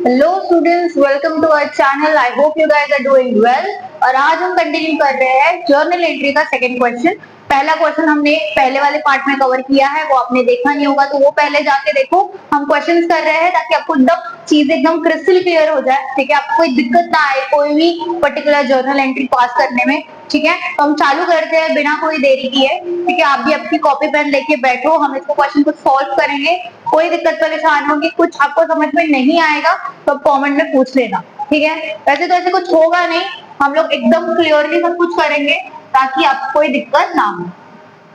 Hello students, welcome to our channel. I hope you guys are doing well. और आज हम continue कर रहे हैं जर्नल एंट्री का सेकंड क्वेश्चन। पहला क्वेश्चन हमने पहले वाले पार्ट में कवर किया है, वो आपने देखा नहीं होगा तो वो पहले जाके देखो। हम क्वेश्चंस कर रहे हैं ताकि आपको एकदम चीज एकदम क्रिस्टल क्लियर हो जाए, ठीक है। आपको कोई दिक्कत ना आए कोई भी पर्टिकुलर जर्नल एंट्री पास करने में, ठीक है। तो हम चालू करते हैं बिना कोई देरी किए, ठीक है। आप भी अपनी कॉपी पेन लेके बैठो, हम इसको क्वेश्चन को सॉल्व करेंगे। कोई दिक्कत परेशान होगी, कुछ आपको समझ में नहीं आएगा तो कमेंट में पूछ लेना, ठीक है। वैसे तो ऐसे कुछ होगा नहीं, हम लोग एकदम क्लियरली सब कुछ करेंगे ताकि आपको कोई दिक्कत ना हो।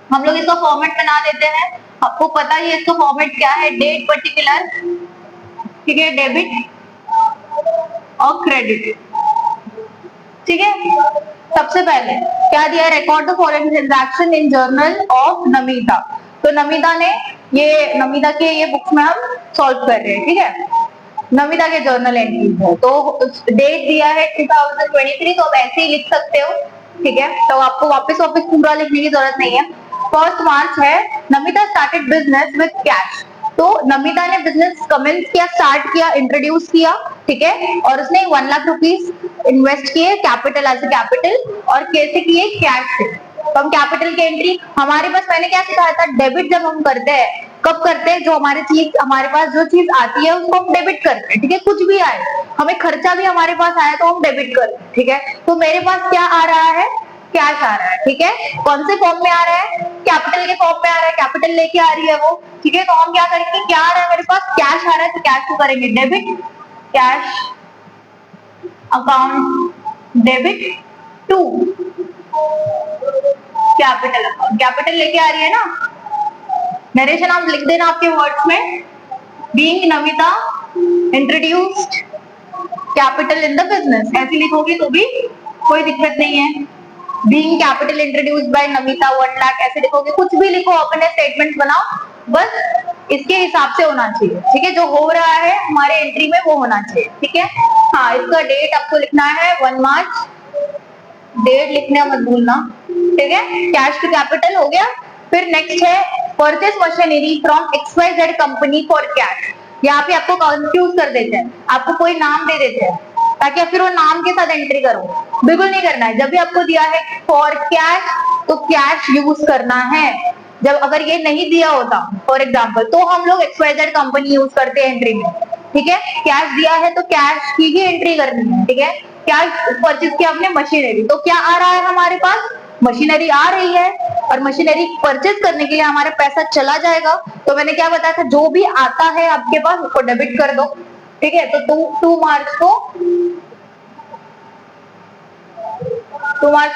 हम लोग इसका फॉर्मेट बना देते हैं। आपको पता ही है इसका फॉर्मेट क्या है, डेट पर्टिकुलर, ठीक है, डेबिट और क्रेडिट, ठीक है। सबसे पहले क्या दिया है, record the following transaction in journal of Namita. तो नमिता के ये बुक्स में हम सॉल्व कर रहे हैं, ठीक है। नमिता के जर्नल एंट्रीज है, तो डेट दिया है 2023, तो आप ऐसे ही लिख सकते हो, ठीक है। तो आपको वापस पूरा लिखने की जरूरत नहीं है। 1 मार्च है, Namita started business with cash. तो नमिता ने बिजनेस कमेंस किया, स्टार्ट किया, इंट्रोड्यूस किया, ठीक है। और उसने 1 लाख रुपीज इन्वेस्ट किए कैपिटल एज ए कैपिटल, और कैसे किए, कैश से। तो हम कैपिटल की एंट्री, हमारे पास मैंने क्या सिखाया था, डेबिट जब हम करते हैं कब करते हैं, जो हमारे पास जो चीज आती है उसको हम डेबिट करते हैं, ठीक है। कुछ भी आए, हमें खर्चा भी हमारे पास आया तो हम डेबिट करते हैं, ठीक है। तो मेरे पास क्या आ रहा है, कैश आ रहा है, ठीक है। कौन से फॉर्म में आ रहा है, कैपिटल के फॉर्म में आ रहा है, कैपिटल लेके आ रही है वो, ठीक है। तो हम क्या करेंगे, क्या आ रहा है मेरे पास, कैश आ रहा है, तो कैश को करेंगे debit, cash account debit to capital account. Capital लेके आ रही है ना, नरेशन आप लिख देना आपके वर्ड्स में, being Namita introduced capital in the business, ऐसे लिखोगे तो भी कोई दिक्कत नहीं है। Being capital introduced by Namita 1 lakh, ऐसे लिखोगे, कुछ भी लिखो, अपने स्टेटमेंट बनाओ, बस इसके हिसाब से होना चाहिए, ठीक है। जो हो रहा है हमारे एंट्री में वो होना चाहिए, ठीक है। हाँ, इसका डेट आपको लिखना है 1 मार्च, डेट लिखना मत भूलना, ठीक है। कैश टू कैपिटल हो गया। फिर नेक्स्ट है purchase machinery from XYZ company for cash. यहाँ पे आपको कंफ्यूज कर देते हैं, आपको कोई नाम दे देते हैं ताकि फिर वो नाम के साथ एंट्री करो, बिल्कुल नहीं करना है। जब भी आपको दिया है फॉर कैश तो कैश यूज करना है। जब अगर ये नहीं दिया होता फॉर एग्जाम्पल, तो हम लोग XYZ कंपनी यूज करते हैं एंट्री में, ठीक है। कैश दिया है तो कैश की ही एंट्री करनी है, ठीक है। कैश परचेज किया आपने मशीनरी, तो क्या आ रहा है हमारे पास, मशीनरी आ रही है, और मशीनरी परचेज करने के लिए हमारा पैसा चला जाएगा। तो मैंने क्या बताया था, जो भी आता है आपके पास उसको डेबिट कर दो, ठीक है। तो 2 मार्च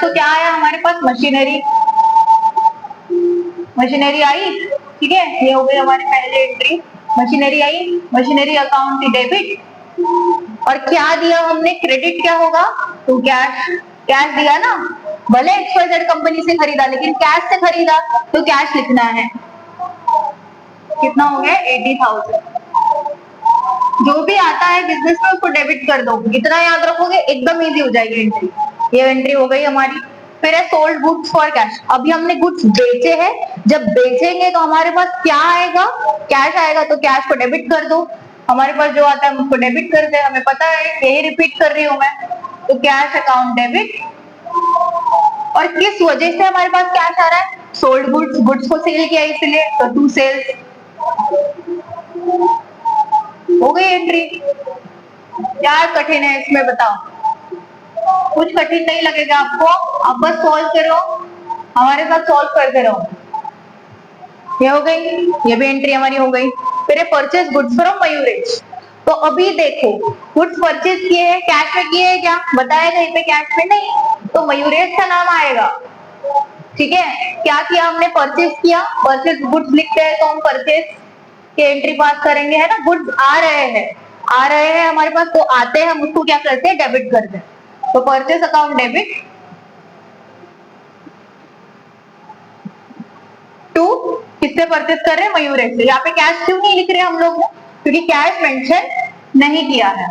को क्या आया हमारे पास, मशीनरी आई, ठीक है। ये हो गई हमारी पहले एंट्री, मशीनरी आई, मशीनरी अकाउंट की डेबिट। और क्या दिया हमने, क्रेडिट क्या होगा, तो कैश दिया ना, भले XYZ कंपनी से खरीदा लेकिन कैश से खरीदा तो कैश लिखना है। कितना हो गया, 80,000। जो भी आता है बिजनेस में उसको डेबिट कर दो, इतना याद रखोगे एकदम इजी हो जाएगी एंट्री। ये एंट्री हो गई हमारी। फिर है सोल्ड गुड्स फॉर कैश। अभी हमने गुड्स बेचे हैं, जब बेचेंगे तो हमारे पास क्या आएगा, कैश आएगा, तो कैश को डेबिट कर दो। हमारे पास जो आता है उसको डेबिट करते हैं, हमें पता है, यही रिपीट कर रही हूं मैं। तो कैश अकाउंट डेबिट। और किस वजह से हमारे पास कैश आ रहा है, सोल्ड गुड्स को सेल किया इसलिए, तो टू सेल्स हो गई एंट्री। क्या कठिन है इसमें बताओ, कुछ कठिन नहीं लगेगा आपको, आप बस सॉल्व करो, हमारे साथ सॉल्व करते रहो। ये हो गई, ये भी एंट्री हमारी हो गई। फिर परचेज गुड्स फ्रॉम मयूरेज। तो अभी देखो, गुड्स परचेज किए हैं, कैश में किए हैं क्या, बताया कहीं पे कैश में नहीं, तो मयूरेज का नाम आएगा, ठीक है। क्या किया हमने, परचेज किया, परचेज गुड्स लिखते हैं तो हम परचेज की एंट्री पास करेंगे, है ना। गुड्स आ रहे हैं हमारे पास, तो आते हैं, हम उसको क्या करते हैं, डेबिट करते हैं। तो परचेज अकाउंट डेबिट टू, किससे परचेज कर रहे हैं, मयूरेज से। यहाँ पे कैश क्यों नहीं लिख रहे हम लोग, क्योंकि कैश मेंशन नहीं किया है।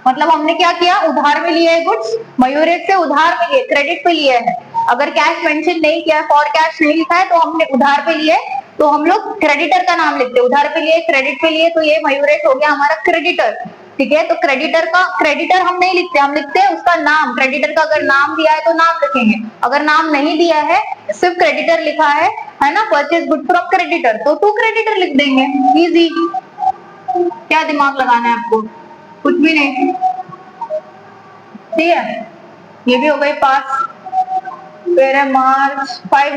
मतलब हमने क्या किया, उधार में लिए है गुड्स, मयूरेज से उधार में लिए, क्रेडिट पे लिए है। अगर कैश मेंशन नहीं किया, फॉर कैश नहीं लिखा है, तो हमने उधार पे लिए तो हम लोग क्रेडिटर का नाम लिखते हैं, उधार पे लिए क्रेडिट पे लिए, तो ये मयूरेश हो गया हमारा क्रेडिटर। ठीक है, तो क्रेडिटर हम नहीं लिखते, हम लिखते हैं उसका नाम। क्रेडिटर का अगर नाम दिया है तो नाम लिखेंगे, अगर नाम नहीं दिया है सिर्फ क्रेडिटर लिखा है ना, परचेज गुड फ्रॉम क्रेडिटर, तो टू क्रेडिटर लिख देंगे। इजी, क्या दिमाग लगाना है आपको, कुछ भी नहीं। ठीक है, ये भी हो गई पास। फिर है मार्च, 5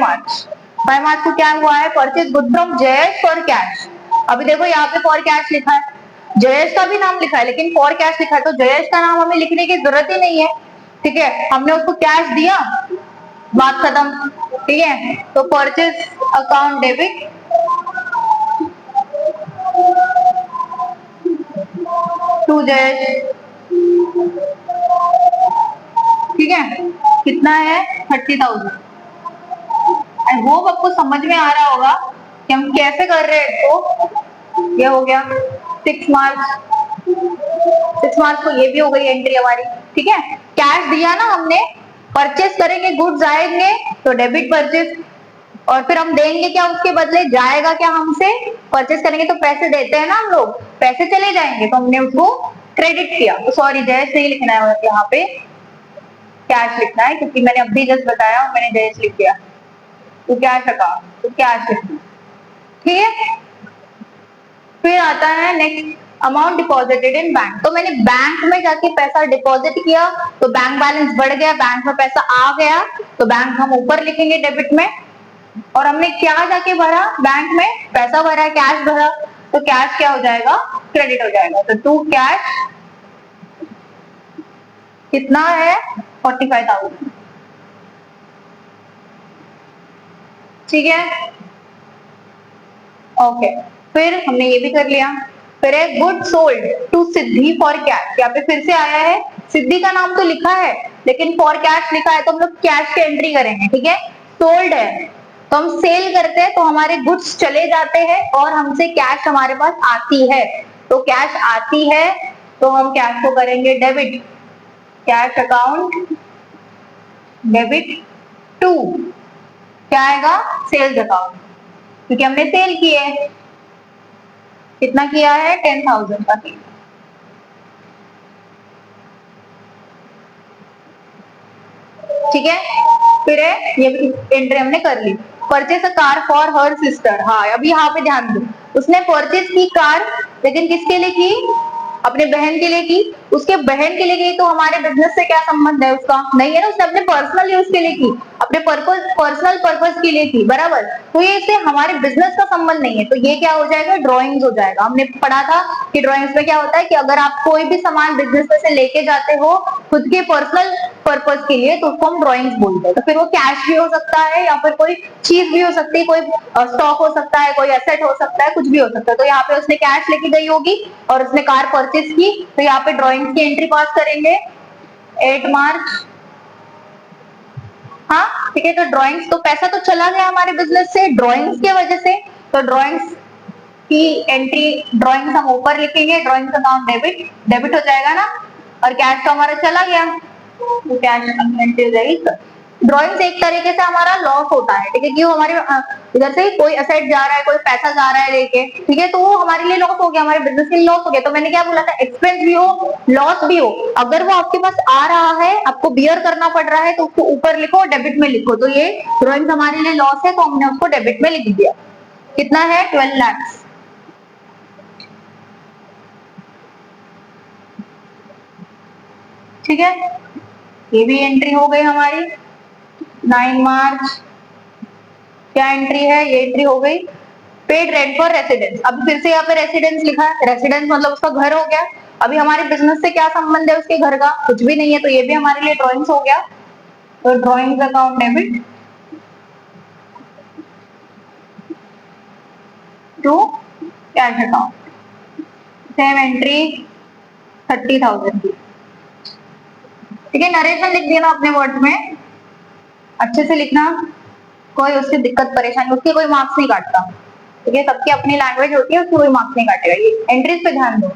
मार्च को क्या हुआ है, purchase good from Jayesh for cash. अभी देखो यहाँ पे फॉर कैश लिखा है, जयेश का भी नाम लिखा है लेकिन फॉर कैश लिखा है, तो जयेश का नाम हमें लिखने की जरूरत ही नहीं है। ठीक है, हमने उसको कैश दिया, बात खत्म। ठीक है, तो purchase account debit to Jayesh. ठीक है, कितना है 30,000। आई होप आपको समझ में आ रहा होगा कि हम कैसे कर रहे हैं इसको। ये हो गया 6 मार्च को, ये भी हो गई एंट्री हमारी। ठीक है, कैश दिया ना हमने, परचेस करेंगे, गुड्स आएंगे तो डेबिट परचेस, और फिर हम देंगे क्या उसके बदले, जाएगा क्या हमसे, परचेस करेंगे तो पैसे देते हैं ना हम लोग, पैसे चले जाएंगे, तो हमने उसको क्रेडिट किया। तो सॉरी जयेश नहीं लिखना है यहाँ पे, कैश लिखना है, क्योंकि मैंने अभी जस्ट बताया और मैंने जयेश लिख दिया, तो कैश अकाउंट, तो कैश लिखना। ठीक है, फिर आता है next amount deposited in bank. तो मैंने बैंक में जाके पैसा डिपॉजिट किया, तो बैंक बैलेंस बढ़ गया, बैंक में पैसा आ गया, तो बैंक हम ऊपर लिखेंगे डेबिट में। और हमने क्या जाके भरा, बैंक में पैसा भरा, कैश भरा, तो कैश क्या हो जाएगा, क्रेडिट हो जाएगा। तो टू कैश कितना है 45,000। ठीक है, ओके, फिर हमने ये भी कर लिया। फिर है good sold to Siddhi for cash, यहाँ पे फिर से आया है, सिद्धि का नाम तो लिखा है लेकिन फॉर कैश लिखा है, तो हम लोग कैश की एंट्री करेंगे। ठीक है, सोल्ड है तो हम सेल करते हैं, तो हमारे गुड्स चले जाते हैं और हमसे कैश हमारे पास आती है, तो कैश आती है तो हम कैश को करेंगे debit, cash account debit to क्या आएगा, सेल्स अकाउंट, क्योंकि हमने सेल किए। कितना किया है, 10,000 का सेल। ठीक है, फिर है ये एंट्री हमने कर ली। Purchase a car for her sister, हाँ अभी यहाँ पे ध्यान दो, उसने परचेस की कार, लेकिन किसके लिए की, अपने बहन के लिए की। उसके बहन के लिए की तो हमारे बिजनेस से क्या संबंध है उसका, नहीं है ना, उसने अपने पर्सनल यूज के लिए की, अपने पर्सनल पर्पस के लिए की, बराबर। तो ये इससे हमारे बिजनेस का संबंध नहीं है, तो ये क्या हो जाएगा, ड्रॉइंग्स हो जाएगा। हमने पढ़ा था कि ड्रॉइंग्स में क्या होता है कि अगर आप कोई भी सामान बिजनेस में से लेके जाते हो खुद के पर्सनल पर्पस के लिए, तो उसको हम ड्रॉइंग्स बोलते हैं। तो फिर वो कैश भी हो सकता है या फिर कोई चीज भी हो सकती है, कोई स्टॉक हो सकता है, कोई एसेट हो सकता है, कुछ भी हो सकता है। तो यहाँ पे उसने कैश लेके गई होगी और उसने कार परचेज की, तो यहाँ पे ड्रॉइंग्स की एंट्री पास करेंगे 8 मार्च। हाँ ठीक है, तो ड्रॉइंग्स, तो पैसा तो चला गया हमारे बिजनेस से ड्रॉइंग्स की वजह से, तो ड्रॉइंग्स की एंट्री, ड्रॉइंग्स हम ऊपर लिखेंगे, ड्रॉइंग्स अकाउंट डेबिट हो जाएगा ना, और कैश तो हमारा चला गया, तो कैश एंट्री हो जाएगी। ड्रॉइंग्स एक तरीके से हमारा लॉस होता है, ठीक है, क्यों, हमारे इधर से कोई असेट जा रहा है, कोई पैसा जा रहा है लेके, ठीक है, तो वो हमारे लिए लॉस हो गया, हमारे बिजनेस के लिए लॉस हो गया। तो मैंने क्या बोला था, एक्सपेंस भी हो लॉस भी हो, अगर वो आपके पास आ रहा है, आपको बियर करना पड़ रहा है, तो उसको ऊपर लिखो, डेबिट में लिखो। तो ये ड्रॉइंग्स हमारे लिए लॉस है, तो हमने उसको डेबिट में लिख दिया। कितना है, 12 लाख। ठीक है, ये भी एंट्री हो गई हमारी 9 मार्च। क्या एंट्री है, ये एंट्री हो गई। पेड रेंट फॉर रेसिडेंस, अब फिर से यहाँ पे रेसिडेंस लिखा है, रेसिडेंस मतलब उसका घर हो गया। अभी हमारे बिजनेस से क्या संबंध है उसके घर का, कुछ भी नहीं है, तो ये भी हमारे लिए ड्रॉइंग्स हो गया। तो drawings account debit to cash account, same entry 30,000 की। ठीक है, नरेशन लिख देना अपने वर्ड में, अच्छे से लिखना, कोई उसकी दिक्कत परेशानी, उसके कोई मार्क्स नहीं काटता। ठीक है, सबकी अपनी लैंग्वेज होती है, उसकी कोई मार्क्स नहीं काटेगा। ये एंट्रीज पे ध्यान दो।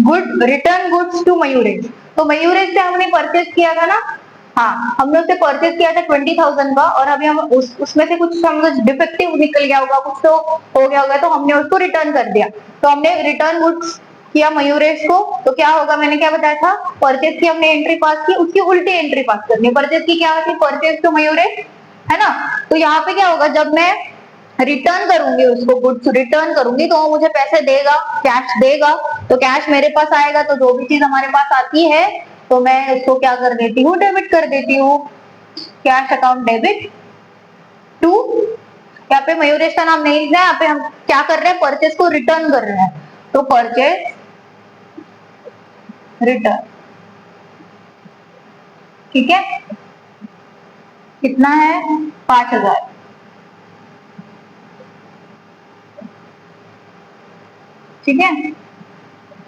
Good return goods to Mayuresh, तो मयूरेश से हमने परचेज किया था ना, हाँ, हमने उसे परचेज किया था 20,000 का, और अभी हम उसमें से कुछ समझ डिफेक्टिव निकल गया होगा, कुछ तो हो गया होगा, तो हमने उसको रिटर्न कर दिया। तो हमने रिटर्न गुड्स किया मयूरेश को, तो क्या होगा, मैंने क्या बताया था, परचेज की हमने एंट्री पास की, उसकी उल्टी एंट्री पास करनी है। परचेज की क्या थी, परचेज टू मयूरेश, है ना। तो यहाँ पे क्या होगा, जब मैं रिटर्न करूंगी, उसको गुड्स रिटर्न करूंगी, तो वो मुझे पैसे देगा, कैश देगा, तो कैश मेरे पास आएगा। तो जो भी चीज हमारे पास आती है, तो मैं उसको क्या कर देती हूँ, डेबिट कर देती हूँ। कैश अकाउंट डेबिट टू, यहाँ पे मयूरेश का नाम नहीं लिखना है, यहाँ पे हम क्या कर रहे हैं, परचेज को रिटर्न कर रहे हैं। तो परचेज रिटर्न, ठीक है, कितना है, 5,000। ठीक है,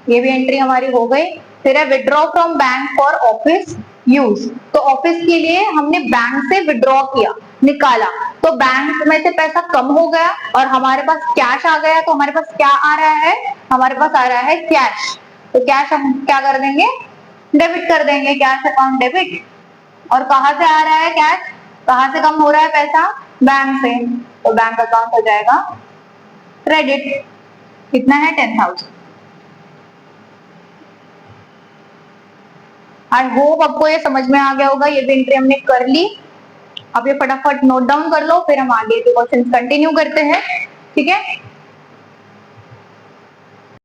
ये भी एंट्री हमारी हो गई। फिर है withdraw from bank for office use. तो ऑफिस के लिए हमने बैंक से विड्रॉ किया, निकाला, तो बैंक में से पैसा कम हो गया और हमारे पास कैश आ गया। तो हमारे पास क्या आ रहा है, हमारे पास आ रहा है कैश। तो कैश हम क्या कर देंगे, डेबिट कर देंगे, कैश अकाउंट डेबिट। और कहाँ से आ रहा है कैश, कहाँ से कम हो रहा है पैसा, बैंक से, तो बैंक अकाउंट हो जाएगा क्रेडिट। कितना है, 10,000। आई होप आपको ये समझ में आ गया होगा। ये भी एंट्री हमने कर ली। अब ये फटाफट नोट डाउन कर लो, फिर हम आगे के क्वेश्चन कंटिन्यू करते हैं। ठीक है,